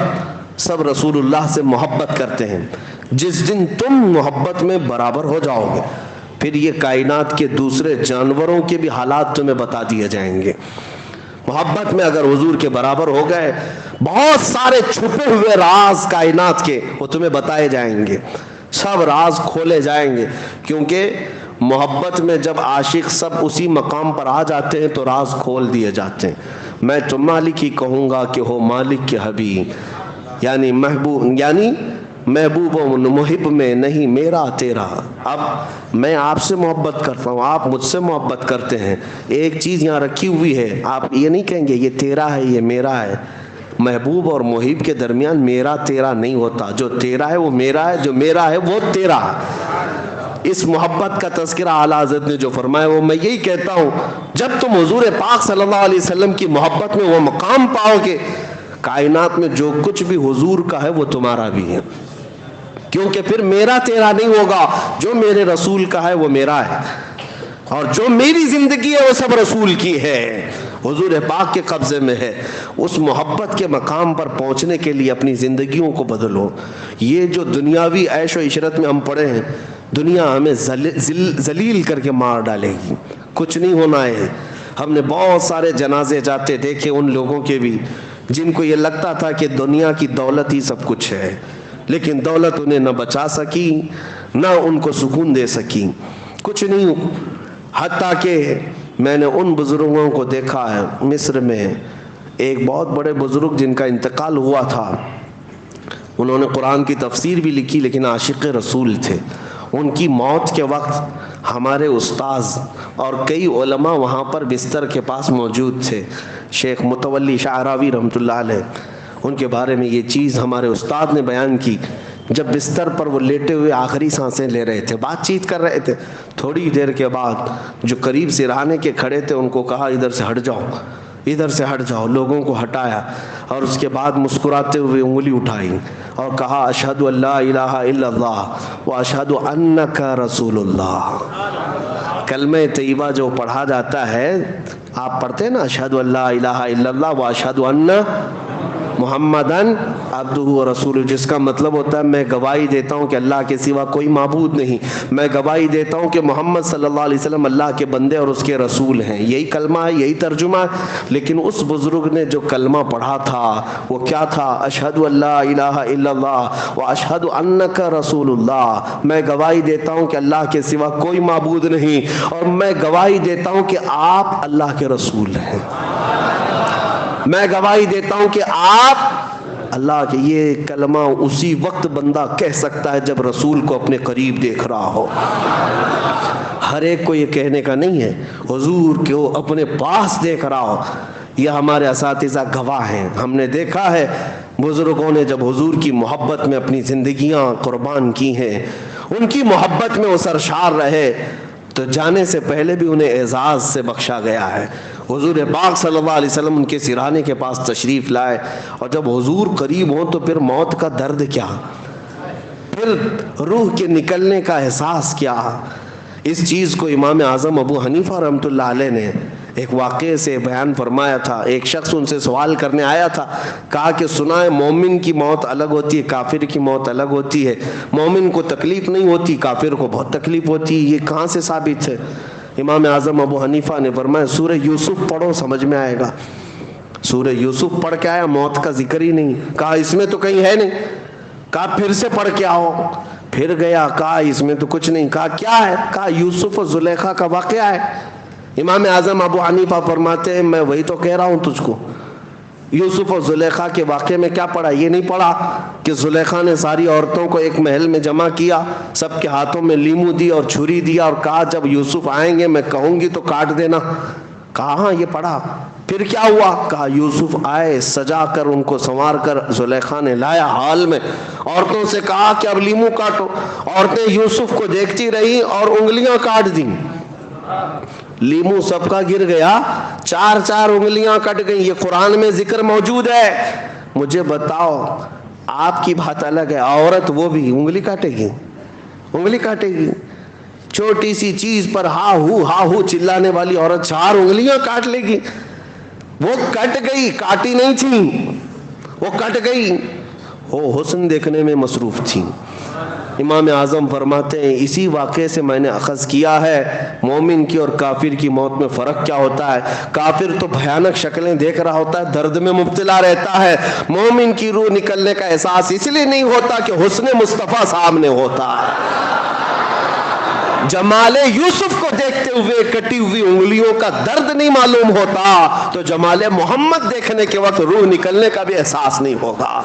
سب رسول اللہ سے محبت کرتے ہیں. جس دن تم محبت میں برابر ہو جاؤ گے پھر یہ کائنات کے دوسرے جانوروں کے بھی حالات تمہیں بتا دیے جائیں گے. محبت میں اگر حضور کے برابر ہو گئے, بہت سارے چھپے ہوئے راز کائنات کے وہ تمہیں بتائے جائیں گے, سب راز کھولے جائیں گے. کیونکہ محبت میں جب عاشق سب اسی مقام پر آ جاتے ہیں تو راز کھول دیے جاتے ہیں. میں تو مالک ہی کہوں گا کہ ہو مالک کے حبیب, یعنی محبوب و محب میں نہیں میرا تیرا. اب میں آپ سے محبت کرتا ہوں, آپ مجھ سے محبت کرتے ہیں, ایک چیز یہاں رکھی ہوئی ہے, آپ یہ نہیں کہیں گے یہ تیرا ہے یہ میرا ہے. محبوب اور محب کے درمیان میرا تیرا نہیں ہوتا, جو تیرا ہے وہ میرا ہے, جو میرا ہے وہ تیرا ہے. اس محبت کا تذکرہ اعلیٰ حضرت نے جو فرمایا وہ میں یہی کہتا ہوں, جب تم حضور پاک صلی اللہ علیہ وسلم کی محبت میں وہ مقام پاؤ گے, کائنات میں جو کچھ بھی حضور کا ہے وہ تمہارا بھی ہے. کیونکہ پھر میرا تیرا نہیں ہوگا, جو میرے رسول کا ہے وہ میرا ہے, اور جو میری زندگی ہے وہ سب رسول کی ہے, حضور پاک کے قبضے میں ہے. اس محبت کے مقام پر پہنچنے کے لیے اپنی زندگیوں کو بدلو. یہ جو دنیاوی عیش و عشرت میں ہم پڑے ہیں, دنیا ہمیں ذلیل کر کے مار ڈالے گی, کچھ نہیں ہونا ہے. ہم نے بہت سارے جنازے جاتے دیکھے ان لوگوں کے بھی جن کو یہ لگتا تھا کہ دنیا کی دولت ہی سب کچھ ہے, لیکن دولت انہیں نہ بچا سکی نہ ان کو سکون دے سکی, کچھ نہیں. حتیٰ کہ میں نے ان بزرگوں کو دیکھا ہے مصر میں, ایک بہت بڑے بزرگ جن کا انتقال ہوا تھا, انہوں نے قرآن کی تفسیر بھی لکھی لیکن عاشق رسول تھے. ان کی موت کے وقت ہمارے استاذ اور کئی علماء وہاں پر بستر کے پاس موجود تھے. شیخ متولی شعراوی رحمۃ اللہ علیہ، ان کے بارے میں یہ چیز ہمارے استاد نے بیان کی. جب بستر پر وہ لیٹے ہوئے آخری سانسیں لے رہے تھے، بات چیت کر رہے تھے، تھوڑی دیر کے بعد جو قریب سرہانے کے کھڑے تھے ان کو کہا ادھر سے ہٹ جاؤ، ادھر سے ہٹ جاؤ. لوگوں کو ہٹایا اور اس کے بعد مسکراتے ہوئے انگلی اٹھائی اور کہا اشہد ان لا الہ الا اللہ واشہد انک رسول اللہ. کلمہ طیبہ جو پڑھا جاتا ہے، آپ پڑھتے ہیں نا اشہد ان لا الہ الا اللہ واشہد ان محمدن عبدہ و رسولہ، جس کا مطلب ہوتا ہے میں گواہی دیتا ہوں کہ اللہ کے سوا کوئی معبود نہیں، میں گواہی دیتا ہوں کہ محمد صلی اللہ علیہ وسلم اللہ کے بندے اور اس کے رسول ہیں. یہی کلمہ ہے، یہی ترجمہ ہے. لیکن اس بزرگ نے جو کلمہ پڑھا تھا وہ کیا تھا؟ اشہد ان لا الہ الا اللہ واشہد انک رسول اللہ. میں گواہی دیتا ہوں کہ اللہ کے سوا کوئی معبود نہیں اور میں گواہی دیتا ہوں کہ آپ اللہ کے رسول ہیں. میں گواہی دیتا ہوں کہ آپ اللہ کے. یہ کلمہ اسی وقت بندہ کہہ سکتا ہے جب رسول کو اپنے قریب دیکھ رہا ہو. ہر ایک کو یہ کہنے کا نہیں ہے. حضور کو اپنے پاس دیکھ رہا ہو. یہ ہمارے اساتذہ گواہ ہیں. ہم نے دیکھا ہے بزرگوں نے جب حضور کی محبت میں اپنی زندگیاں قربان کی ہیں، ان کی محبت میں وہ سرشار رہے تو جانے سے پہلے بھی انہیں اعزاز سے بخشا گیا ہے. حضور پاک صلی اللہ علیہ وسلم ان کے سرانے کے پاس تشریف لائے اور جب حضور قریب ہوں تو پھر موت کا درد کیا، پھر روح کے نکلنے کا احساس کیا. اس چیز کو امام اعظم ابو حنیفہ رحمۃ اللہ علیہ نے ایک واقعے سے بیان فرمایا تھا. ایک شخص ان سے سوال کرنے آیا تھا، کہا کہ سنا ہے مومن کی موت الگ ہوتی ہے، کافر کی موت الگ ہوتی ہے. مومن کو تکلیف نہیں ہوتی، کافر کو بہت تکلیف ہوتی ہے. یہ کہاں سے ثابت ہے؟ امام اعظم ابو حنیفہ نے فرمایا سورہ یوسف پڑھو سمجھ میں آئے گا. سورہ یوسف پڑھ کے آیا، موت کا ذکر ہی نہیں. کہا اس میں تو کہیں ہے نہیں. کہا پھر سے پڑھ کے آؤ. پھر گیا، کہا اس میں تو کچھ نہیں. کہا کیا ہے؟ کہا یوسف اور زلیخا کا واقعہ ہے. امام اعظم ابو حنیفہ فرماتے ہیں میں وہی تو کہہ رہا ہوں تجھ کو. یوسف اور زلیخا کے واقعے میں کیا پڑھا؟ یہ نہیں پڑھا کہ زلیخا نے ساری عورتوں کو ایک محل میں جمع کیا، سب کے ہاتھوں میں لیمو دی اور چھری دیا اور کہا جب یوسف آئیں گے میں کہوں گی تو کاٹ دینا. کہا ہاں یہ پڑھا. پھر کیا ہوا؟ کہا یوسف آئے، سجا کر ان کو سنوار کر زلیخا نے لایا حال میں، عورتوں سے کہا کہ اب لیمو کاٹو. عورتیں یوسف کو دیکھتی رہی اور انگلیاں کاٹ دیں. لیمو سب کا گر گیا، 4 انگلیاں کٹ گئیں. یہ قرآن میں ذکر موجود ہے. مجھے بتاؤ، آپ کی بات الگ ہے، عورت وہ بھی انگلی کاٹے گی؟ انگلی کاٹے گی؟ چھوٹی سی چیز پر ہا ہو چلانے والی عورت 4 انگلیاں کاٹ لے گی؟ وہ کٹ گئی، کاٹی نہیں تھی، وہ کٹ گئی. وہ حسن دیکھنے میں مصروف تھی. امام اعظم فرماتے ہیں اسی واقعے سے میں نے اخذ کیا ہے مومن کی اور کافر کی موت میں فرق کیا ہوتا ہے. کافر تو بھیانک شکلیں دیکھ رہا ہوتا ہے، درد میں مبتلا رہتا ہے. مومن کی روح نکلنے کا احساس اس لیے نہیں ہوتا کہ حسن مصطفیٰ سامنے ہوتا ہے. جمال یوسف کو دیکھتے ہوئے کٹی ہوئی انگلیوں کا درد نہیں معلوم ہوتا تو جمال محمد دیکھنے کے وقت روح نکلنے کا بھی احساس نہیں ہوگا.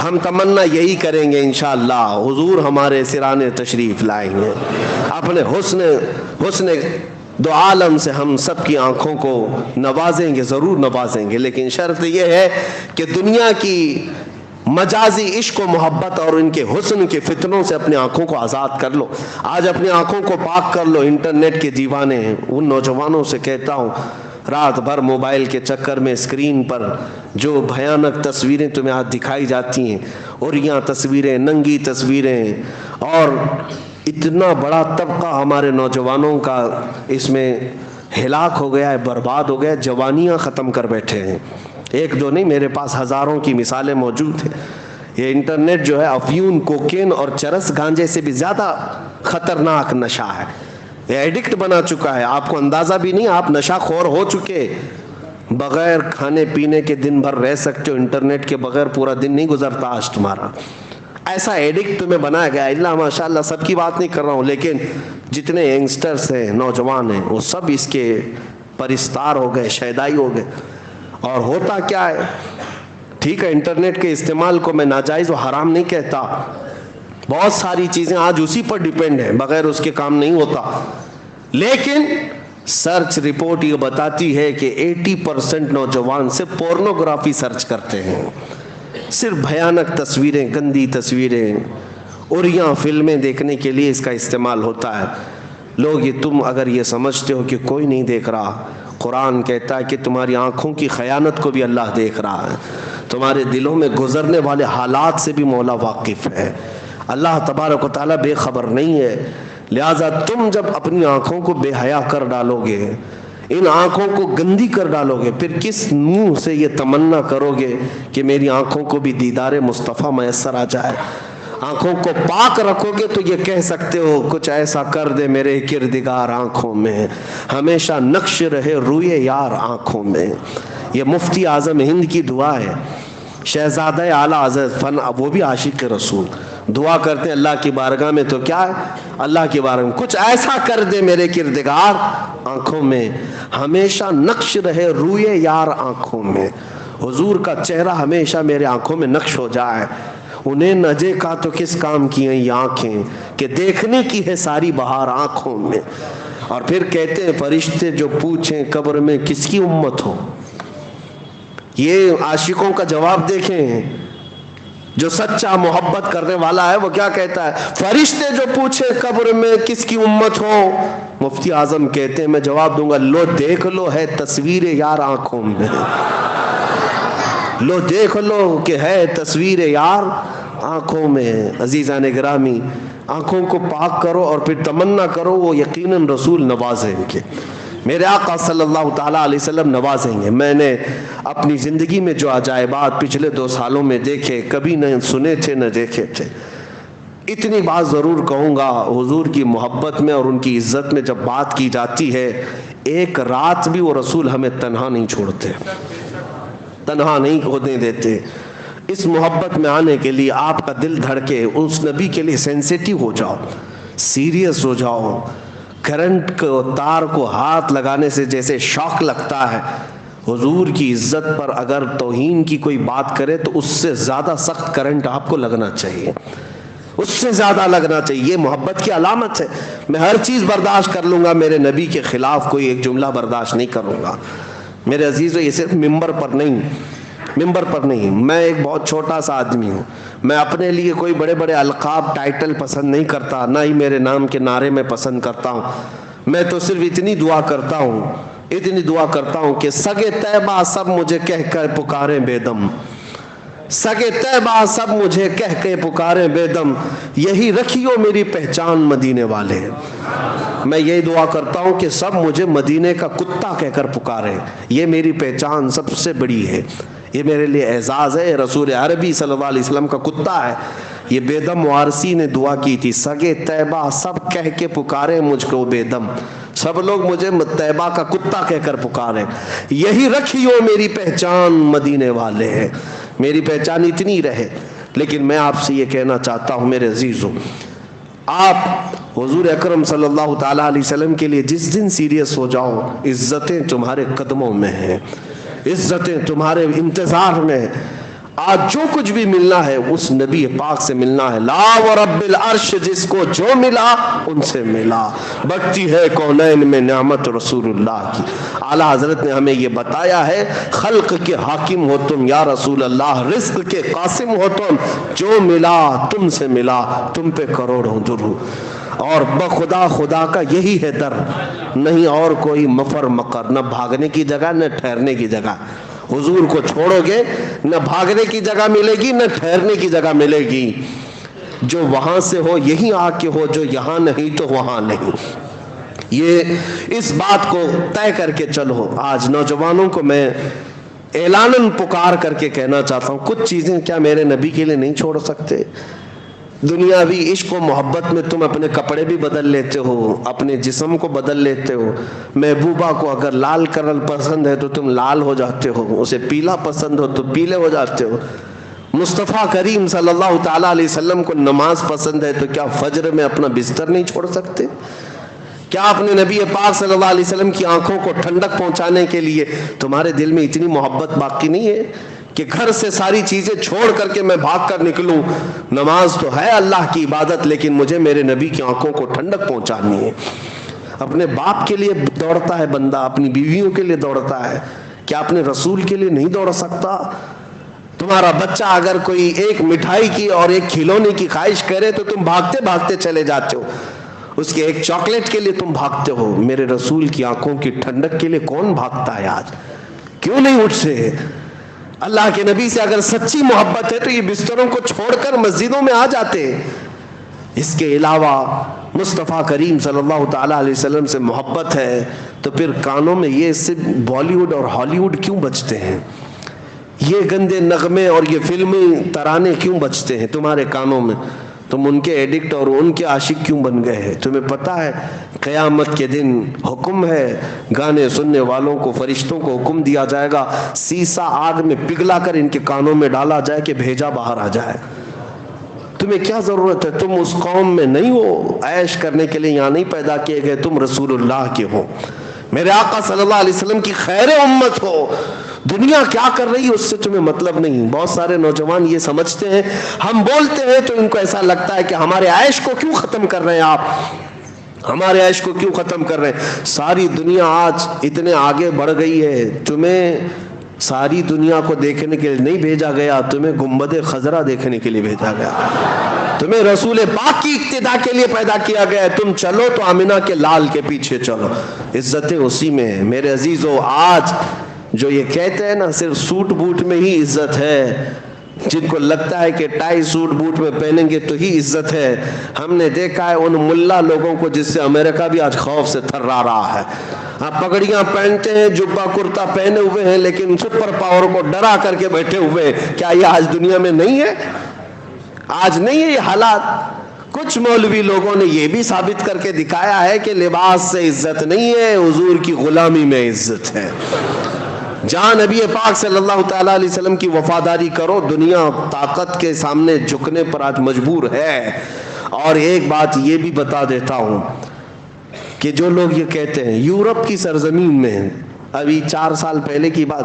ہم تمنا یہی کریں گے انشاءاللہ حضور ہمارے سرانے تشریف لائیں گے. اپنے حسن دو عالم سے ہم سب کی آنکھوں کو نوازیں گے، ضرور نوازیں گے، لیکن شرط یہ ہے کہ دنیا کی مجازی عشق و محبت اور ان کے حسن کے فتنوں سے اپنی آنکھوں کو آزاد کر لو. آج اپنی آنکھوں کو پاک کر لو. انٹرنیٹ کے دیوانے ہیں، ان نوجوانوں سے کہتا ہوں رات بھر موبائل کے چکر میں اسکرین پر جو بھیانک تصویریں تمہیں آج دکھائی جاتی ہیں، اوریاں تصویریں، ننگی تصویریں، اور اتنا بڑا طبقہ ہمارے نوجوانوں کا اس میں ہلاک ہو گیا ہے، برباد ہو گیا، جوانیاں ختم کر بیٹھے ہیں. ایک دو نہیں، میرے پاس ہزاروں کی مثالیں موجود ہیں. یہ انٹرنیٹ جو ہے افیون، کوکین اور چرس گانجے سے بھی زیادہ خطرناک نشہ ہے. یہ ایڈکٹ بنا چکا ہے، آپ کو اندازہ بھی نہیں، آپ نشہ خور ہو چکے. بغیر کھانے پینے کے دن بھر رہ سکتے ہو، انٹرنیٹ کے بغیر پورا دن نہیں گزرتا آج تمہارا. ایسا ایڈکٹ تمہیں بنایا گیا. اللہ ماشاء اللہ سب کی بات نہیں کر رہا ہوں، لیکن جتنے ینگسٹرز ہیں، نوجوان ہیں، وہ سب اس کے پرستار ہو گئے، شیدائی ہو گئے. اور ہوتا کیا ہے، ٹھیک ہے انٹرنیٹ کے استعمال کو میں ناجائز و حرام نہیں کہتا، بہت ساری چیزیں آج اسی پر ڈیپینڈ ہیں، بغیر اس کے کام نہیں ہوتا. لیکن سرچ رپورٹ یہ بتاتی ہے کہ 80% نوجوان سے پورنوگرافی سرچ کرتے ہیں، صرف بھیانک تصویریں، گندی تصویریں، اریاں فلمیں دیکھنے کے لیے اس کا استعمال ہوتا ہے۔ لوگ تم اگر یہ سمجھتے ہو کہ کوئی نہیں دیکھ رہا، قرآن کہتا ہے کہ تمہاری آنکھوں کی خیانت کو بھی اللہ دیکھ رہا ہے، تمہارے دلوں میں گزرنے والے حالات سے بھی مولا واقف ہے، اللہ تبارک و تعالیٰ بے خبر نہیں ہے۔ لہٰذا تم جب اپنی آنکھوں کو بے حیا کر ڈالو گے، ان آنکھوں کو گندی کر ڈالو گے، پھر کس منہ سے یہ تمنا کرو گے کہ میری آنکھوں کو بھی دیدار مصطفیٰ میسر آ جائے؟ آنکھوں کو پاک رکھو گے تو یہ کہہ سکتے ہو کچھ ایسا کر دے میرے کردگار آنکھوں میں، ہمیشہ نقش رہے روئے یار آنکھوں میں۔ یہ مفتی اعظم ہند کی دعا ہے، شہزادہ اعلیٰ حضرت فن، وہ بھی عاشق رسول دعا کرتے ہیں اللہ کی بارگاہ میں، تو کیا ہے اللہ کی بارگاہ میں کچھ ایسا کر دے میرے کردگار آنکھوں میں، ہمیشہ نقش رہے روئے یار آنکھوں میں، حضور کا چہرہ ہمیشہ میرے آنکھوں میں نقش ہو جائے۔ انہیں نہ دیکھا تو کس کام کی ہیں یہ آنکھیں کہ دیکھنے کی ہے ساری بہار آنکھوں میں۔ اور پھر کہتے ہیں فرشتے جو پوچھیں قبر میں کس کی امت ہو، یہ عاشقوں کا جواب دیکھیں، جو سچا محبت کرنے والا ہے وہ کیا کہتا ہے، فرشتے جو پوچھیں قبر میں کس کی امت ہو، مفتی اعظم کہتے ہیں میں جواب دوں گا لو دیکھ لو ہے تصویر یار آنکھوں میں، لو دیکھ لو کہ ہے تصویر یار آنکھوں میں۔ عزیزان گرامی، آنکھوں کو پاک کرو اور پھر تمنا کرو وہ یقیناً رسول نوازیں گے، میرے آقا صلی اللہ تعالیٰ علیہ وسلم نوازیں گے۔ میں نے اپنی زندگی میں جو عجائبات پچھلے 2 سالوں میں دیکھے، کبھی نہ سنے تھے نہ دیکھے تھے۔ اتنی بات ضرور کہوں گا، حضور کی محبت میں اور ان کی عزت میں جب بات کی جاتی ہے، ایک رات بھی وہ رسول ہمیں تنہا نہیں چھوڑتے، تنہا نہیں ہونے دیتے۔ اس محبت میں آنے کے لیے آپ کا دل دھڑکے، اس نبی کے لیے سینسیٹیو ہو جاؤ، سیریس ہو جاؤ۔ کرنٹ کو تار کو ہاتھ لگانے سے جیسے شوق لگتا ہے، حضور کی عزت پر اگر توہین کی کوئی بات کرے تو اس سے زیادہ سخت کرنٹ آپ کو لگنا چاہیے، اس سے زیادہ لگنا چاہیے۔ یہ محبت کی علامت ہے۔ میں ہر چیز برداشت کر لوں گا، میرے نبی کے خلاف کوئی ایک جملہ برداشت نہیں کروں گا۔ میرے عزیزو، یہ صرف ممبر پر نہیں، میں ایک بہت چھوٹا سا آدمی ہوں، میں اپنے لیے کوئی بڑے بڑے القاب ٹائٹل پسند نہیں کرتا، نہ ہی میرے نام کے نعرے میں پسند کرتا ہوں۔ میں تو صرف اتنی دعا کرتا ہوں کہ سگے طیبہ سب مجھے کہہ کر پکاریں بے دم، سگے طیبہ سب مجھے کہہ کے پکاریں بے دم، یہی رکھیو میری پہچان مدینے والے۔ میں یہی دعا کرتا ہوں کہ سب مجھے مدینے کا کتا کہہ کر پکاریں، یہ میری پہچان سب سے بڑی ہے، یہ میرے لیے اعزاز ہے۔ رسول عربی صلی اللہ علیہ وسلم کا کتا ہے۔ یہ بے دم وارثی نے دعا کی تھی، سگے طیبہ سب کہہ کے پکارے مجھ کو بے دم، سب لوگ مجھے طیبہ کا کتا کہہ کر پکارے، یہی رکھیو میری پہچان مدینے والے ہیں۔ میری پہچان اتنی رہے۔ لیکن میں آپ سے یہ کہنا چاہتا ہوں میرے عزیزوں، آپ حضور اکرم صلی اللہ تعالیٰ علیہ وسلم کے لیے جس دن سیریس ہو جاؤ، عزتیں تمہارے قدموں میں ہیں، عزتیں تمہارے انتظار میں۔ آج جو کچھ بھی ملنا ہے اس نبی پاک سے ملنا ہے۔ لا ورب العرش، جس کو جو ملا ان سے ملا، بڑھتی ہے کونین میں نعمت رسول اللہ کی۔ اعلیٰ حضرت نے ہمیں یہ بتایا ہے، خلق کے حاکم ہو تم یا رسول اللہ، رزق کے قاسم ہو تم، جو ملا تم سے ملا، تم پہ کروڑوں درود۔ اور بخدا خدا کا یہی ہے در، نہیں اور کوئی مفر مقر، نہ بھاگنے کی جگہ نہ ٹھہرنے کی جگہ۔ حضور کو چھوڑو گے نہ بھاگنے کی جگہ ملے گی نہ ٹھہرنے کی جگہ ملے گی۔ جو وہاں سے ہو یہیں آ کے ہو، جو یہاں نہیں تو وہاں نہیں۔ یہ اس بات کو طے کر کے چلو۔ آج نوجوانوں کو میں اعلاناً پکار کر کے کہنا چاہتا ہوں، کچھ چیزیں کیا میرے نبی کے لیے نہیں چھوڑ سکتے؟ دنیاوی عشق و محبت میں تم اپنے کپڑے بھی بدل لیتے ہو، اپنے جسم کو بدل لیتے ہو۔ محبوبہ کو اگر لال کلر پسند ہے تو تم لال ہو جاتے ہو، اسے پیلا پسند ہو تو پیلے ہو جاتے ہو۔ مصطفیٰ کریم صلی اللہ تعالیٰ علیہ وسلم کو نماز پسند ہے تو کیا فجر میں اپنا بستر نہیں چھوڑ سکتے؟ کیا اپنے نبی پاک صلی اللہ علیہ وسلم کی آنکھوں کو ٹھنڈک پہنچانے کے لیے تمہارے دل میں اتنی محبت باقی نہیں ہے کہ گھر سے ساری چیزیں چھوڑ کر کے میں بھاگ کر نکلوں؟ نماز تو ہے اللہ کی عبادت، لیکن مجھے میرے نبی کی آنکھوں کو ٹھنڈک پہنچانی ہے۔ اپنے باپ کے لیے دوڑتا ہے بندہ، اپنی بیویوں کے لیے دوڑتا ہے، کیا اپنے رسول کے لیے نہیں دوڑ سکتا؟ تمہارا بچہ اگر کوئی ایک مٹھائی کی اور ایک کھلونے کی خواہش کرے تو تم بھاگتے بھاگتے چلے جاتے ہو، اس کے ایک چاکلیٹ کے لیے تم بھاگتے ہو، میرے رسول کی آنکھوں کی ٹھنڈک کے لیے کون بھاگتا ہے آج؟ کیوں نہیں اٹھتے؟ اللہ کے نبی سے اگر سچی محبت ہے تو یہ بستروں کو چھوڑ کر مسجدوں میں آ جاتے۔ اس کے علاوہ مصطفیٰ کریم صلی اللہ تعالیٰ علیہ وسلم سے محبت ہے تو پھر کانوں میں یہ صرف بالی ووڈ اور ہالی ووڈ کیوں بجتے ہیں؟ یہ گندے نغمے اور یہ فلمی ترانے کیوں بجتے ہیں تمہارے کانوں میں؟ تم ان کے ایڈکٹ اور ان کے عاشق کیوں بن گئے ہیں؟ تمہیں پتہ ہے قیامت کے دن حکم ہے، گانے سننے والوں کو فرشتوں کو حکم دیا جائے گا، سیسا آگ میں پگھلا کر ان کے کانوں میں ڈالا جائے کہ بھیجا باہر آ جائے۔ تمہیں کیا ضرورت ہے؟ تم اس قوم میں نہیں ہو، عیش کرنے کے لیے یہاں نہیں پیدا کیے گئے، تم رسول اللہ کے ہو، میرے آقا صلی اللہ علیہ وسلم کی خیر امت ہو۔ دنیا کیا کر رہی ہے اس سے تمہیں مطلب نہیں۔ بہت سارے نوجوان یہ سمجھتے ہیں، ہم بولتے ہیں تو ان کو ایسا لگتا ہے کہ ہمارے عیش کو کیوں ختم کر رہے ہیں آپ، ہمارے عیش کو کیوں ختم کر رہے ہیں؟ ساری دنیا آج اتنے آگے بڑھ گئی ہے، تمہیں ساری دنیا کو دیکھنے کے لیے نہیں بھیجا گیا، تمہیں گنبد خضرا دیکھنے کے لیے بھیجا گیا، تمہیں رسول پاک کی اقتداء کے لیے پیدا کیا گیا ہے۔ تم چلو تو آمنہ کے لال کے پیچھے چلو، عزتیں اسی میں ہے۔ میرے عزیزو، آج جو یہ کہتے ہیں نا صرف سوٹ بوٹ میں ہی عزت ہے، جن کو لگتا ہے کہ ٹائی سوٹ بوٹ میں پہنیں گے تو ہی عزت ہے، ہم نے دیکھا ہے ان ملا لوگوں کو جس سے امریکہ بھی آج خوف سے تھرا رہا ہے۔ آپ پگڑیاں پہنتے ہیں، جبہ کرتا پہنے ہوئے ہیں، لیکن سپر پاور کو ڈرا کر کے بیٹھے ہوئے ہیں۔ کیا یہ آج دنیا میں نہیں ہے؟ آج نہیں ہے یہ حالات؟ کچھ مولوی لوگوں نے یہ بھی ثابت کر کے دکھایا ہے کہ لباس سے عزت نہیں ہے، حضور کی غلامی میں عزت ہے۔ جہاں نبی پاک صلی اللہ تعالیٰ علیہ وسلم کی وفاداری کرو، دنیا طاقت کے سامنے جھکنے پر آج مجبور ہے۔ اور ایک بات یہ بھی بتا دیتا ہوں کہ جو لوگ یہ کہتے ہیں یورپ کی سرزمین میں، ابھی 4 سال پہلے کی بات،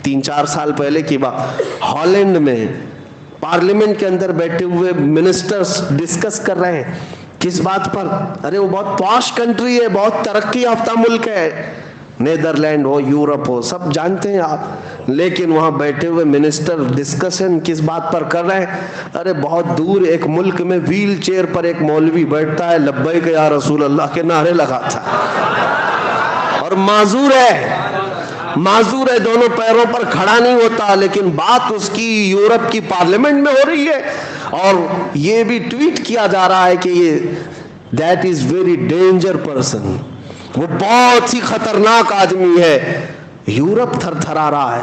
3-4 سال پہلے کی بات، ہالینڈ میں پارلیمنٹ کے اندر بیٹھے ہوئے منسٹرز ڈسکس کر رہے ہیں کس بات پر؟ ارے وہ بہت پاش کنٹری ہے، بہت ترقی یافتہ ملک ہے، نیدرلینڈ ہو، یورپ ہو، سب جانتے ہیں آپ، لیکن وہاں بیٹھے ہوئے منسٹر ڈسکشن کس بات پر کر رہے ہیں؟ ارے بہت دور ایک ملک میں ویل چیئر پر ایک مولوی بیٹھتا ہے، لبیک یا رسول اللہ کے نعرے لگاتا ہے، اور معذور ہے، دونوں پیروں پر کھڑا نہیں ہوتا، لیکن بات اس کی یورپ کی پارلیمنٹ میں ہو رہی ہے، اور یہ بھی ٹویٹ کیا جا رہا ہے کہ یہ that is very danger person, وہ بہت ہی خطرناک آدمی ہے۔ یورپ تھر تھرا رہا ہے،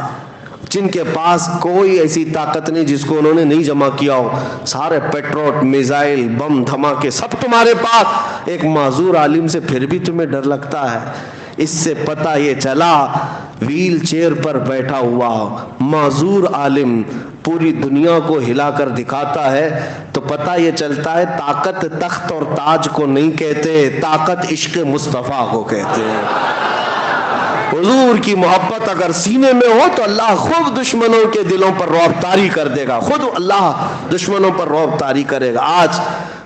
جن کے پاس کوئی ایسی طاقت نہیں جس کو انہوں نے نہیں جمع کیا ہو، سارے پیٹروٹ، میزائل، بم دھماکے سب تمہارے پاس، ایک معذور عالم سے پھر بھی تمہیں ڈر لگتا ہے۔ اس سے پتہ یہ چلا ویل چیئر پر بیٹھا ہوا معذور عالم پوری دنیا کو ہلا کر دکھاتا ہے، تو پتہ یہ چلتا ہے طاقت تخت اور تاج کو نہیں کہتے، طاقت عشق مصطفیٰ کو کہتے ہیں۔ حضور کی محبت اگر سینے میں ہو تو اللہ خود دشمنوں کے دلوں پر رعب طاری کر دے گا، خود اللہ دشمنوں پر رعب طاری کرے گا۔ آج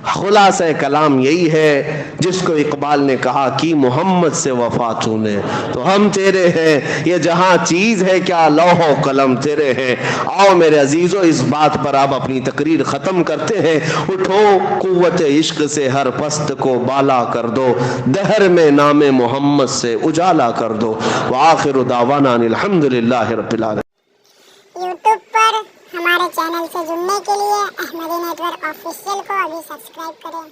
خلاصہ کلام یہی ہے جس کو اقبال نے کہا کہ محمد سے وفا تونے تو ہم تیرے ہیں، یہ جہاں چیز ہے کیا لوح و قلم تیرے ہیں۔ آؤ میرے عزیزو، اس بات پر آپ اپنی تقریر ختم کرتے ہیں۔ اٹھو قوت عشق سے ہر پست کو بالا کر دو، دہر میں نام محمد سے اجالا کر دو۔ وآخر دعوانا الحمدللہ رب العالمین۔ یوٹیوب پر ہمارے چینل سے جڑنے کے لیے احمدی نیٹ ورک آفیشیل کو ابھی سبسکرائب کریں۔